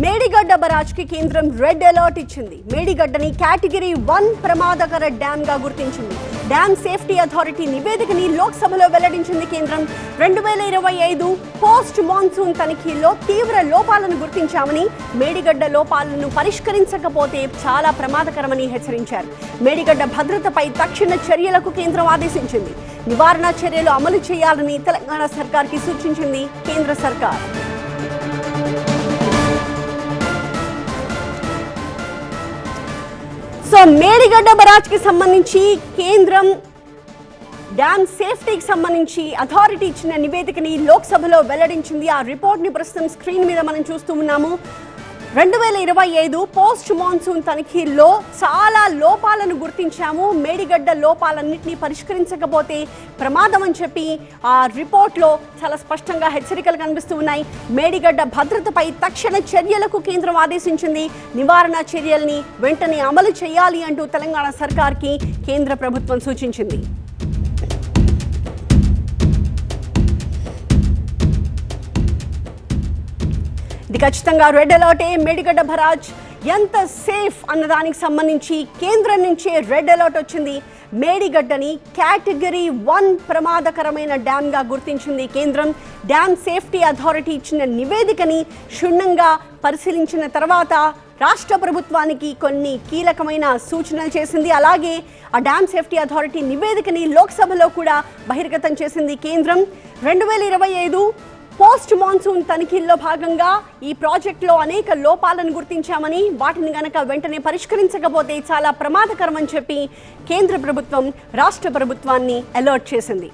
Medigadda barrage కి కేంద్రం red alert ఇచ్చింది. మేడిగడ్డని కేటగిరీ 1 ప్రమాదకర డ్యామ్ గా గుర్తించింది. డ్యామ్ సేఫ్టీ అథారిటీ నివేదికని లోక్సభలో వెల్లడించింది కేంద్రం. 2025 పోస్ట్ మాన్సూన్ తనిఖీల్లో తీవ్ర లోపాలను గుర్తించామని, మేడిగడ్డ లోపాలను పరిష్కరించకపోతే చాలా ప్రమాదకరమని హెచ్చరించారు. మేడిగడ్డ భద్రతపై తక్షణ చర్యలకు కేంద్రం ఆదేశించింది. నివారణ చర్యలు అమలు చేయాలని తెలంగాణ సర్కార్కి సూచించింది కేంద్ర సర్కార్. సో మేడిగడ్డ బరాజ్ కి సంబంధించి కేంద్రం డ్యామ్ సేఫ్టీకి సంబంధించి అథారిటీ ఇచ్చిన నివేదికని లోక్సభలో వెల్లడించింది. ఆ రిపోర్ట్ ని ప్రస్తుతం స్క్రీన్ మీద మనం చూస్తూ ఉన్నాము. 2025 పోస్ట్ మాన్సూన్ తనిఖీల్లో చాలా లోపాలను గుర్తించాము. మేడిగడ్డ లోపాలన్నింటినీ పరిష్కరించకపోతే ప్రమాదం అని చెప్పి ఆ రిపోర్ట్లో చాలా స్పష్టంగా హెచ్చరికలు కనిపిస్తూ ఉన్నాయి. మేడిగడ్డ భద్రతపై తక్షణ చర్యలకు కేంద్రం ఆదేశించింది. నివారణ చర్యల్ని వెంటనే అమలు చేయాలి అంటూ తెలంగాణ సర్కార్కి కేంద్ర ప్రభుత్వం సూచించింది. ఇది ఖచ్చితంగా రెడ్ అలర్టే. మేడిగడ్డ బరాజ్ ఎంత సేఫ్ అన్నదానికి సంబంధించి కేంద్రం నుంచే రెడ్ అలర్ట్ వచ్చింది. మేడిగడ్డని కేటగిరీ 1 ప్రమాదకరమైన డ్యామ్గా గుర్తించింది కేంద్రం. డ్యామ్ సేఫ్టీ అథారిటీ ఇచ్చిన నివేదికని క్షుణ్ణంగా పరిశీలించిన తర్వాత రాష్ట్ర ప్రభుత్వానికి కొన్ని కీలకమైన సూచనలు చేసింది. అలాగే ఆ డ్యామ్ సేఫ్టీ అథారిటీ నివేదికని లోక్సభలో కూడా బహిర్గతం చేసింది కేంద్రం. 2025 పోస్ట్ మాన్సూన్ తనిఖీల్లో భాగంగా ఈ ప్రాజెక్టులో అనేక లోపాలను గుర్తించామని, వాటిని గనక వెంటనే పరిష్కరించకపోతే చాలా ప్రమాదకరమని చెప్పి కేంద్ర ప్రభుత్వం రాష్ట్ర ప్రభుత్వాన్ని అలర్ట్ చేసింది.